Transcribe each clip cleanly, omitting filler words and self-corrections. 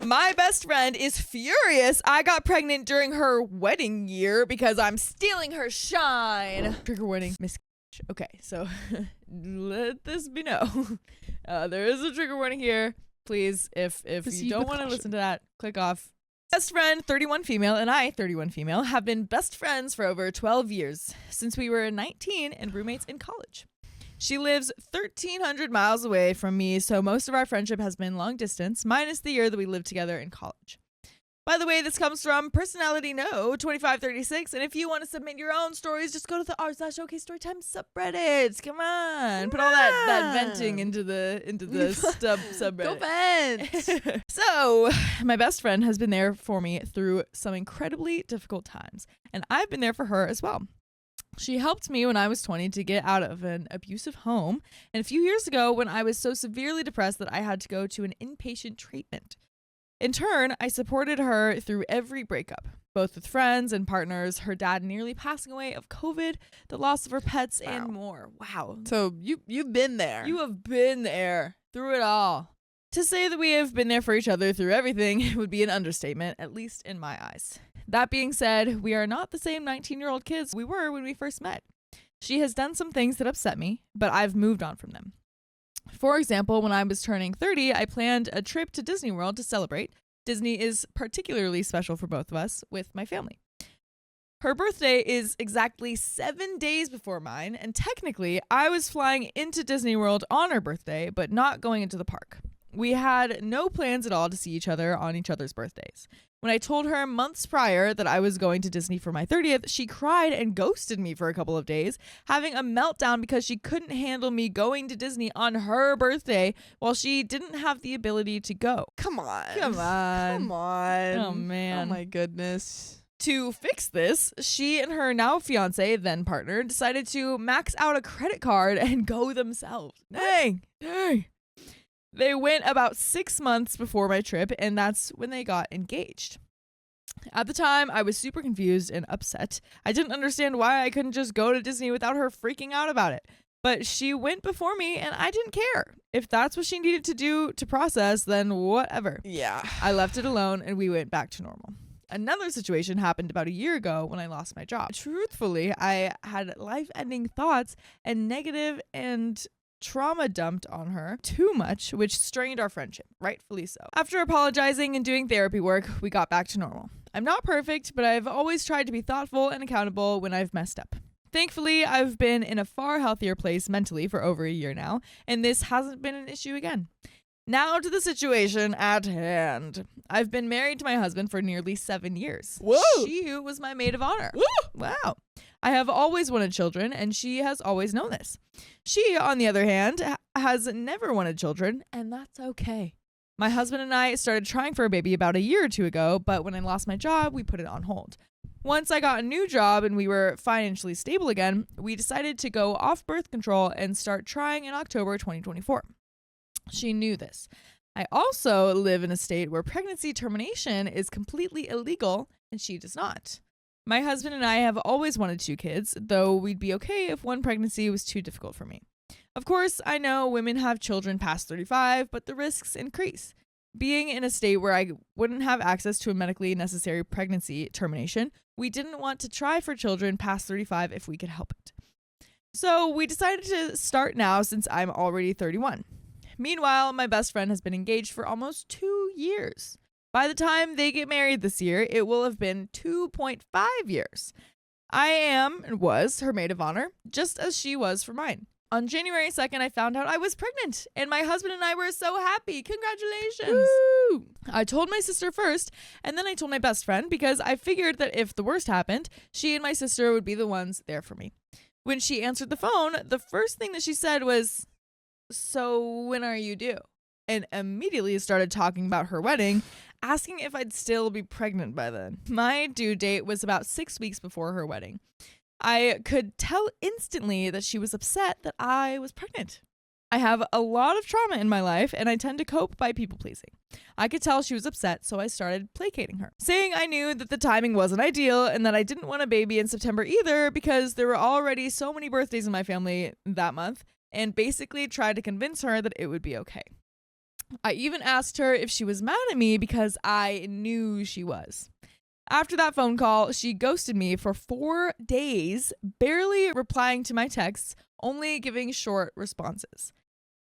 My best friend is furious I got pregnant during her wedding year because I'm stealing her shine. Trigger warning, Miss. Okay, so let this be known. There is a trigger warning here. Please, if you don't want to listen to that, click off. Best friend, 31 female, and I, 31 female, have been best friends for over 12 years, since we were 19 and roommates in college. She lives 1,300 miles away from me, so most of our friendship has been long distance, minus the year that we lived together in college. By the way, this comes from Personality No 2536, and if you want to submit your own stories, just go to the r/OK Storytime subreddit. Come on, put all that venting into the subreddit. Go vent. So, my best friend has been there for me through some incredibly difficult times, and I've been there for her as well. She helped me when I was 20 to get out of an abusive home, and a few years ago when I was so severely depressed that I had to go to an inpatient treatment. In turn, I supported her through every breakup, both with friends and partners, her dad nearly passing away of COVID, the loss of her pets, and more. Wow. So you've been there. You have been there through it all. To say that we have been there for each other through everything would be an understatement, at least in my eyes. That being said, we are not the same 19-year-old kids we were when we first met. She has done some things that upset me, but I've moved on from them. For example, when I was turning 30, I planned a trip to Disney World to celebrate. Disney is particularly special for both of us with my family. Her birthday is exactly 7 days before mine, and technically, I was flying into Disney World on her birthday, but not going into the park. We had no plans at all to see each other on each other's birthdays. When I told her months prior that I was going to Disney for my 30th, she cried and ghosted me for a couple of days, having a meltdown because she couldn't handle me going to Disney on her birthday while she didn't have the ability to go. Come on. Oh, man. Oh, my goodness. To fix this, she and her now fiance, then partner, decided to max out a credit card and go themselves. Dang. They went about 6 months before my trip, and that's when they got engaged. At the time, I was super confused and upset. I didn't understand why I couldn't just go to Disney without her freaking out about it. But she went before me, and I didn't care. If that's what she needed to do to process, then whatever. Yeah. I left it alone, and we went back to normal. Another situation happened about a year ago when I lost my job. Truthfully, I had life-ending thoughts and negative and trauma dumped on her too much, which strained our friendship, rightfully so. After apologizing and doing therapy work, we got back to normal. I'm not perfect, but I've always tried to be thoughtful and accountable when I've messed up. Thankfully, I've been in a far healthier place mentally for over a year now, and this hasn't been an issue again. Now to the situation at hand. I've been married to my husband for nearly 7 years. Whoa! She was my maid of honor. Woo! Wow. I have always wanted children, and she has always known this. She, on the other hand, has never wanted children, and that's okay. My husband and I started trying for a baby about a year or two ago, but when I lost my job, we put it on hold. Once I got a new job and we were financially stable again, we decided to go off birth control and start trying in October 2024. She knew this. I also live in a state where pregnancy termination is completely illegal, and she does not. My husband and I have always wanted 2 kids, though we'd be okay if one pregnancy was too difficult for me. Of course, I know women have children past 35, but the risks increase. Being in a state where I wouldn't have access to a medically necessary pregnancy termination, we didn't want to try for children past 35 if we could help it. So we decided to start now since I'm already 31. Meanwhile, my best friend has been engaged for almost 2 years. By the time they get married this year, it will have been 2.5 years. I am and was her maid of honor, just as she was for mine. On January 2nd, I found out I was pregnant, and my husband and I were so happy. Congratulations. Woo! I told my sister first, and then I told my best friend because I figured that if the worst happened, she and my sister would be the ones there for me. When she answered the phone, the first thing that she said was, "So when are you due?" And immediately started talking about her wedding, asking if I'd still be pregnant by then. My due date was about 6 weeks before her wedding. I could tell instantly that she was upset that I was pregnant. I have a lot of trauma in my life, and I tend to cope by people pleasing. I could tell she was upset, so I started placating her, saying I knew that the timing wasn't ideal and that I didn't want a baby in September either because there were already so many birthdays in my family that month, and basically tried to convince her that it would be okay. I even asked her if she was mad at me because I knew she was. After that phone call, she ghosted me for 4 days, barely replying to my texts, only giving short responses.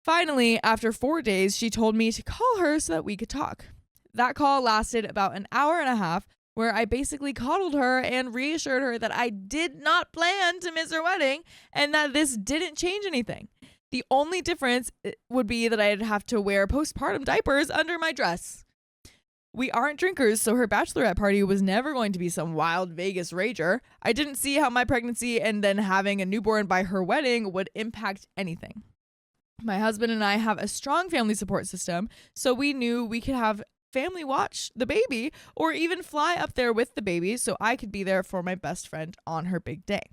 Finally, after 4 days, she told me to call her so that we could talk. That call lasted about an hour and a half, where I basically coddled her and reassured her that I did not plan to miss her wedding and that this didn't change anything. The only difference would be that I'd have to wear postpartum diapers under my dress. We aren't drinkers, so her bachelorette party was never going to be some wild Vegas rager. I didn't see how my pregnancy and then having a newborn by her wedding would impact anything. My husband and I have a strong family support system, so we knew we could have family watch the baby or even fly up there with the baby so I could be there for my best friend on her big day.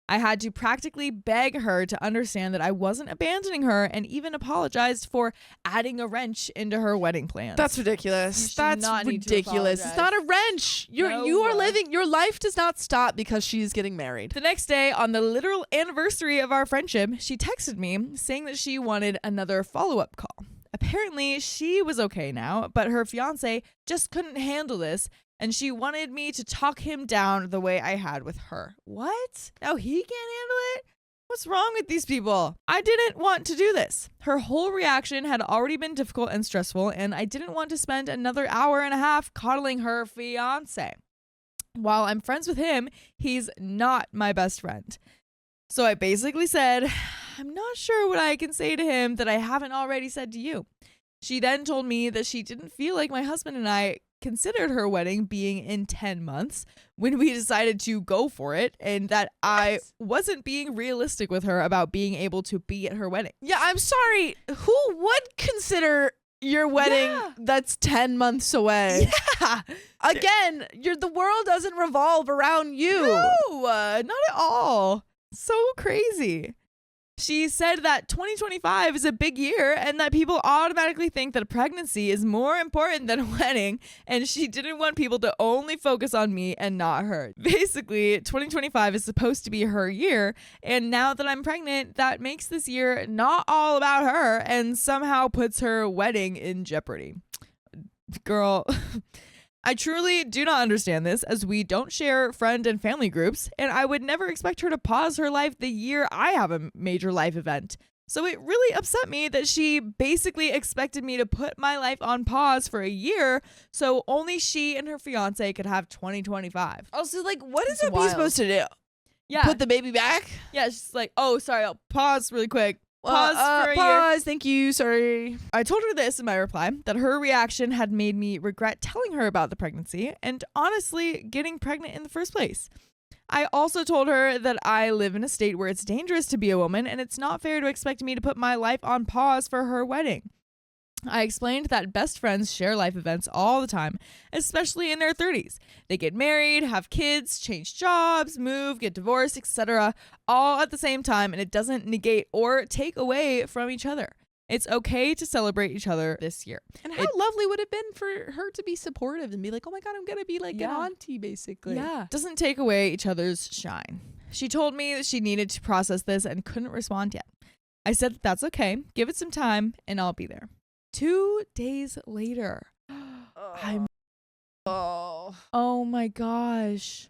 I had to practically beg her to understand that I wasn't abandoning her and even apologized for adding a wrench into her wedding plans. That's ridiculous. That's ridiculous. It's not a wrench. You are living, your life does not stop because she's getting married. The next day, on the literal anniversary of our friendship, she texted me saying that she wanted another follow-up call. Apparently, she was okay now, but her fiance just couldn't handle this, and she wanted me to talk him down the way I had with her. What? Now he can't handle it? What's wrong with these people? I didn't want to do this. Her whole reaction had already been difficult and stressful, and I didn't want to spend another hour and a half coddling her fiance. While I'm friends with him, he's not my best friend. So I basically said, I'm not sure what I can say to him that I haven't already said to you. She then told me that she didn't feel like my husband and I considered her wedding being in 10 months when we decided to go for it, and that I wasn't being realistic with her about being able to be at her wedding. Yeah, I'm sorry. Who would consider your wedding that's 10 months away? Yeah. Again, the world doesn't revolve around you. No, not at all. So crazy. She said that 2025 is a big year and that people automatically think that pregnancy is more important than a wedding, and she didn't want people to only focus on me and not her. Basically, 2025 is supposed to be her year, and now that I'm pregnant, that makes this year not all about her and somehow puts her wedding in jeopardy. Girl, I truly do not understand this, as we don't share friend and family groups, and I would never expect her to pause her life the year I have a major life event. So it really upset me that she basically expected me to put my life on pause for a year so only she and her fiance could have 2025. Also, like, what is OP supposed to do? Yeah. Put the baby back? Yeah, she's like, oh, sorry, I'll pause really quick. Pause for a year. Thank you. Sorry. I told her this in my reply, that her reaction had made me regret telling her about the pregnancy and honestly getting pregnant in the first place. I also told her that I live in a state where it's dangerous to be a woman and it's not fair to expect me to put my life on pause for her wedding. I explained that best friends share life events all the time, especially in their 30s. They get married, have kids, change jobs, move, get divorced, etc., all at the same time, and it doesn't negate or take away from each other. It's okay to celebrate each other this year. And how lovely would it have been for her to be supportive and be like, oh my God, I'm going to be like an auntie, basically. Yeah. Doesn't take away each other's shine. She told me that she needed to process this and couldn't respond yet. I said that's okay. Give it some time and I'll be there. 2 days later, oh my gosh.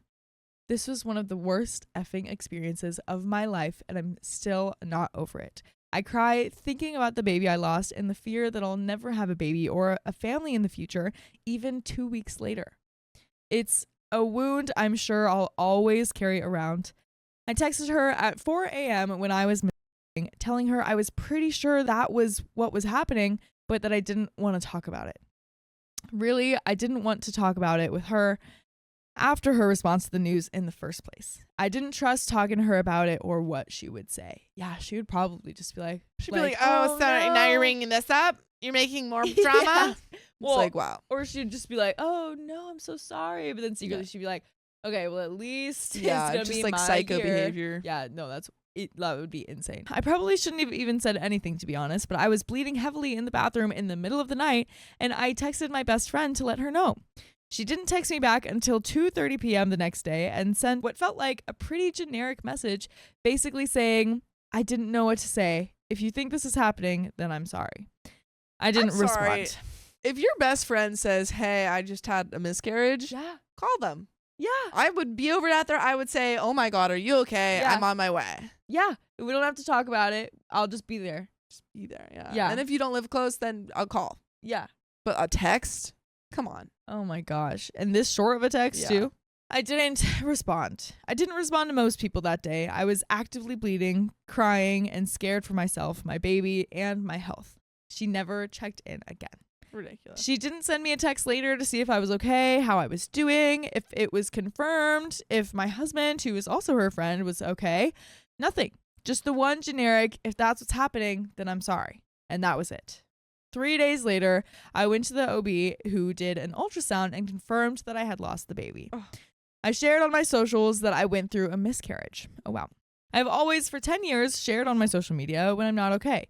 This was one of the worst effing experiences of my life, and I'm still not over it. I cry thinking about the baby I lost and the fear that I'll never have a baby or a family in the future, even 2 weeks later. It's a wound I'm sure I'll always carry around. I texted her at 4 a.m. when I was missing, telling her I was pretty sure that was what was happening, but that I didn't want to talk about it. Really, I didn't want to talk about it with her after her response to the news in the first place. I didn't trust talking to her about it or what she would say. Yeah, she would probably just be like, oh, sorry, no. Now you're ringing this up? You're making more drama? Yeah. Well, it's like, wow. Or she'd just be like, oh, no, I'm so sorry. But then secretly she'd be like, okay, well, at least it's going to just be like my psycho year. behavior. Yeah, no, that would be insane. I probably shouldn't have even said anything, to be honest, but I was bleeding heavily in the bathroom in the middle of the night, and I texted my best friend to let her know. She didn't text me back until 2:30 p.m. the next day and sent what felt like a pretty generic message, basically saying, I didn't know what to say. If you think this is happening, then I'm sorry. I didn't I'm sorry. respond. If your best friend says, hey, I just had a miscarriage, call them. Yeah. I would be over at there. I would say, oh my God, are you okay? Yeah. I'm on my way. Yeah. We don't have to talk about it. I'll just be there. Just be there. Yeah. Yeah. And if you don't live close, then I'll call. Yeah. But a text? Come on. Oh my gosh. And this short of a text too? I didn't respond. I didn't respond to most people that day. I was actively bleeding, crying, and scared for myself, my baby, and my health. She never checked in again. Ridiculous. She didn't send me a text later to see if I was okay, how I was doing, if it was confirmed, if my husband, who is also her friend, was okay. Nothing. Just the one generic, if that's what's happening, then I'm sorry. And that was it. 3 days later, I went to the OB who did an ultrasound and confirmed that I had lost the baby. Oh. I shared on my socials that I went through a miscarriage. Oh, wow. I've always, for 10 years, shared on my social media when I'm not okay.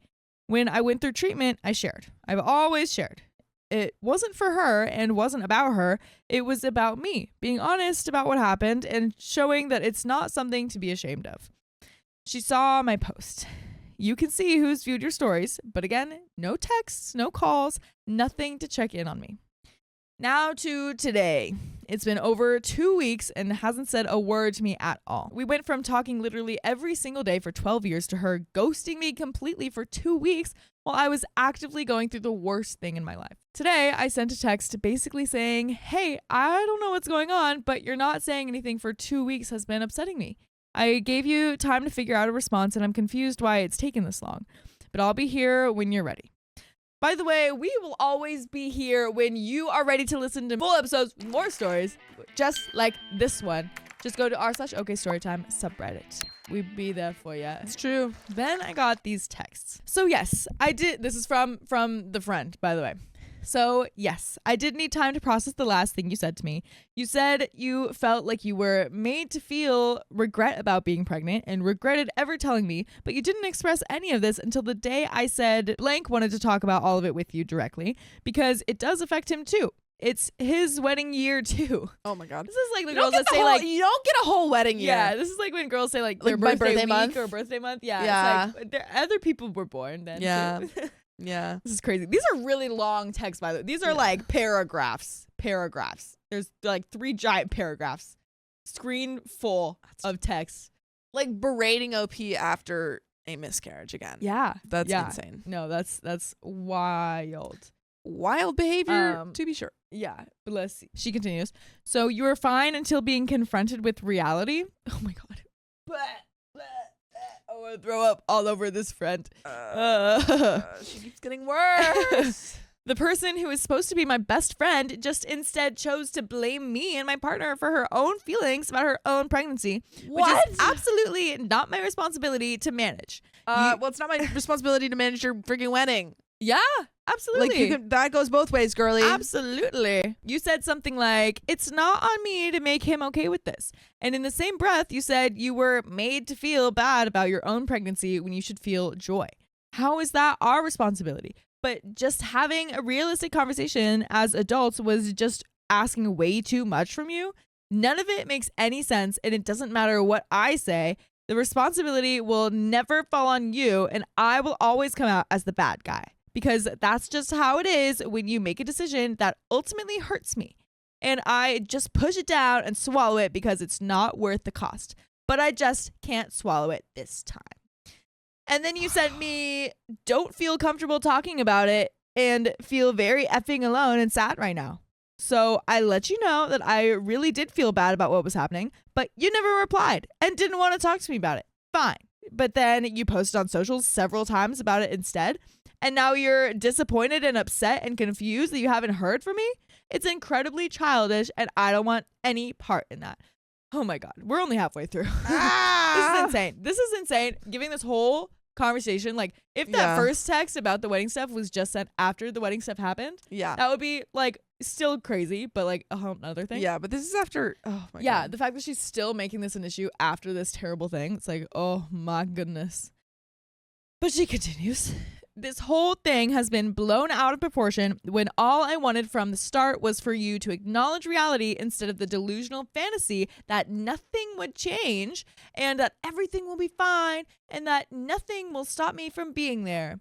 When I went through treatment, I shared. I've always shared. It wasn't for her and wasn't about her. It was about me, being honest about what happened and showing that it's not something to be ashamed of. She saw my post. You can see who's viewed your stories, but again, no texts, no calls, nothing to check in on me. Now to today. It's been over 2 weeks and hasn't said a word to me at all. We went from talking literally every single day for 12 years to her ghosting me completely for 2 weeks while I was actively going through the worst thing in my life. Today, I sent a text basically saying, hey, I don't know what's going on, but you're not saying anything for 2 weeks has been upsetting me. I gave you time to figure out a response and I'm confused why it's taken this long, but I'll be here when you're ready. By the way, we will always be here when you are ready to listen to full episodes with more stories, just like this one. Just go to r/OKStorytime subreddit. We'd be there for you. It's true. Then I got these texts. So yes, I did. This is from the friend, by the way. So yes, I did need time to process the last thing you said to me. You said you felt like you were made to feel regret about being pregnant and regretted ever telling me, but you didn't express any of this until the day I said blank wanted to talk about all of it with you directly because it does affect him too. It's his wedding year too. Oh my God. This is like the girls that say like you don't get a whole wedding year. Yeah, this is like when girls say like their my birthday birthday week month or birthday month. Yeah. Yeah. It's like other people were born then. Yeah. Too. Yeah. This is crazy. These are really long texts, by the way. These are like paragraphs. There's like 3 giant paragraphs. Screen full of text. Like berating OP after a miscarriage again. Yeah. That's insane. No, that's wild. Wild behavior, to be sure. Yeah. But let's see. She continues. So you were fine until being confronted with reality? Oh my God. I want to throw up all over this friend. She keeps getting worse. The person who is supposed to be my best friend just instead chose to blame me and my partner for her own feelings about her own pregnancy, which is absolutely not my responsibility to manage. Well, it's not my responsibility to manage your freaking wedding. Yeah, absolutely. Like that goes both ways, girly. Absolutely. You said something like, it's not on me to make him okay with this. And in the same breath, you said you were made to feel bad about your own pregnancy when you should feel joy. How is that our responsibility? But just having a realistic conversation as adults was just asking way too much from you. None of it makes any sense, and it doesn't matter what I say. The responsibility will never fall on you, and I will always come out as the bad guy. Because that's just how it is when you make a decision that ultimately hurts me. And I just push it down and swallow it because it's not worth the cost. But I just can't swallow it this time. And then you sent me, don't feel comfortable talking about it and feel very effing alone and sad right now. So I let you know that I really did feel bad about what was happening, but you never replied and didn't want to talk to me about it. Fine. But then you posted on socials several times about it instead. And now you're disappointed and upset and confused that you haven't heard from me? It's incredibly childish and I don't want any part in that. Oh my God. We're only halfway through. This is insane. Giving this whole conversation, like if that first text about the wedding stuff was just sent after the wedding stuff happened, that would be like still crazy, but like a whole other thing. Yeah, but this is after, oh my God. Yeah, the fact that she's still making this an issue after this terrible thing, it's like, oh my goodness. But she continues. This whole thing has been blown out of proportion when all I wanted from the start was for you to acknowledge reality instead of the delusional fantasy that nothing would change and that everything will be fine and that nothing will stop me from being there.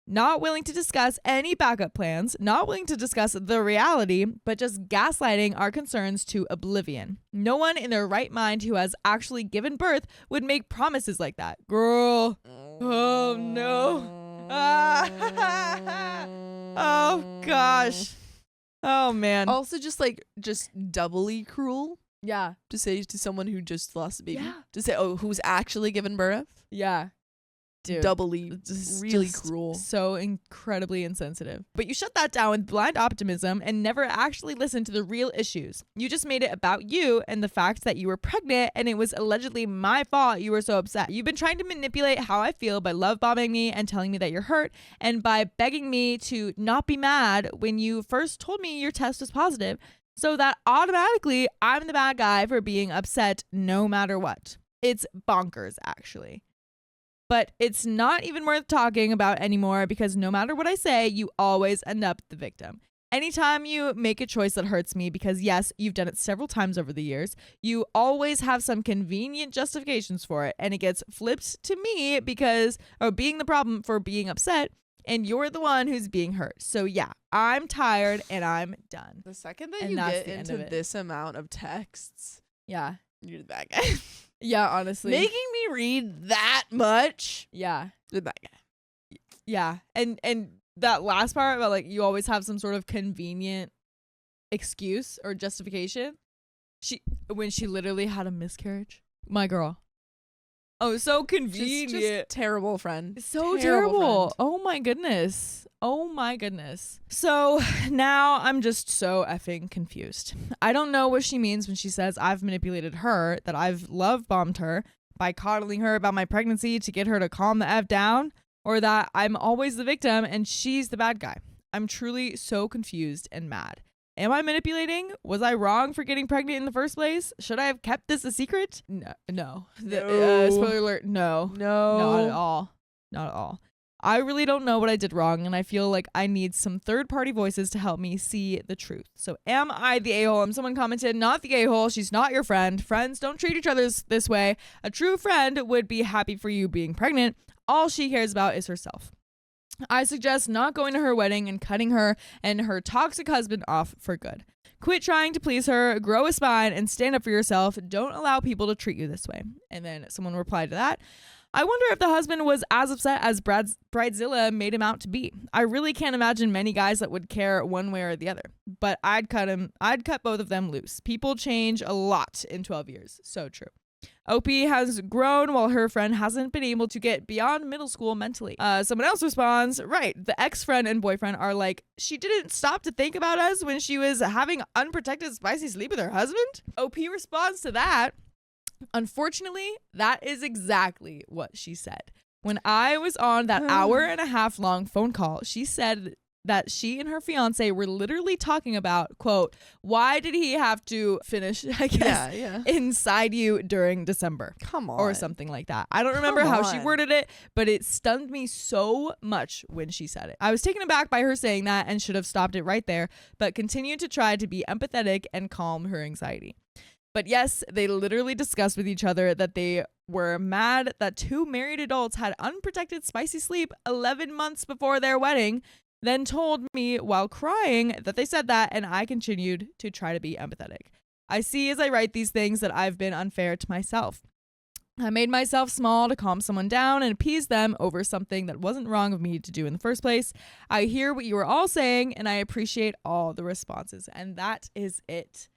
Not willing to discuss any backup plans, not willing to discuss the reality, but just gaslighting our concerns to oblivion. No one in their right mind who has actually given birth would make promises like that. Girl. Oh, no. Oh, gosh. Oh, man. Also, just doubly cruel. Yeah. To say to someone who just lost a baby. Yeah. To say, oh, who's actually given birth. Yeah. Dude, doubly really cruel. So incredibly insensitive. But you shut that down with blind optimism and never actually listened to the real issues. You just made it about you and the fact that you were pregnant and it was allegedly my fault you were so upset. You've been trying to manipulate how I feel by love bombing me and telling me that you're hurt, and by begging me to not be mad when you first told me your test was positive, so that automatically I'm the bad guy for being upset no matter what. It's bonkers, actually. But it's not even worth talking about anymore, because no matter what I say, you always end up the victim. Anytime you make a choice that hurts me, because yes, you've done it several times over the years, you always have some convenient justifications for it, and it gets flipped to me being the problem for being upset, and you're the one who's being hurt. So yeah, I'm tired and I'm done. The second that you get into this amount of texts, yeah, you're the bad guy. Yeah, honestly. Making me read that much. Yeah. You're the bad guy. Yeah. And that last part about you always have some sort of convenient excuse or justification. When she literally had a miscarriage. My girl. Oh, so convenient. Just terrible friend. So terrible. Oh my goodness. Oh my goodness. So now I'm just so effing confused. I don't know what she means when she says I've manipulated her, that I've love bombed her by coddling her about my pregnancy to get her to calm the F down, or that I'm always the victim and she's the bad guy. I'm truly so confused and mad. Am I manipulating? Was I wrong for getting pregnant in the first place? Should I have kept this a secret? No. Spoiler alert, no. Not at all. Not at all. I really don't know what I did wrong, and I feel like I need some third-party voices to help me see the truth. So am I the a-hole? Someone commented, not the a-hole. She's not your friend. Friends don't treat each other this way. A true friend would be happy for you being pregnant. All she cares about is herself. I suggest not going to her wedding and cutting her and her toxic husband off for good. Quit trying to please her, grow a spine, and stand up for yourself. Don't allow people to treat you this way. And then someone replied to that, I wonder if the husband was as upset as Bridezilla made him out to be. I really can't imagine many guys that would care one way or the other. But I'd cut both of them loose. People change a lot in 12 years. So true. OP has grown while her friend hasn't been able to get beyond middle school mentally. Someone else responds, right, the ex-friend and boyfriend are like, she didn't stop to think about us when she was having unprotected spicy sleep with her husband? OP responds to that, unfortunately, that is exactly what she said. When I was on that hour and a half long phone call, she said that she and her fiance were literally talking about, quote, why did he have to finish, I guess, inside you during December? Come on. Or something like that. I don't remember how she worded it, but it stunned me so much when she said it. I was taken aback by her saying that and should have stopped it right there, but continued to try to be empathetic and calm her anxiety. But yes, they literally discussed with each other that they were mad that two married adults had unprotected spicy sleep 11 months before their wedding, then told me while crying that they said that, and I continued to try to be empathetic. I see as I write these things that I've been unfair to myself. I made myself small to calm someone down and appease them over something that wasn't wrong of me to do in the first place. I hear what you are all saying, and I appreciate all the responses. And that is it.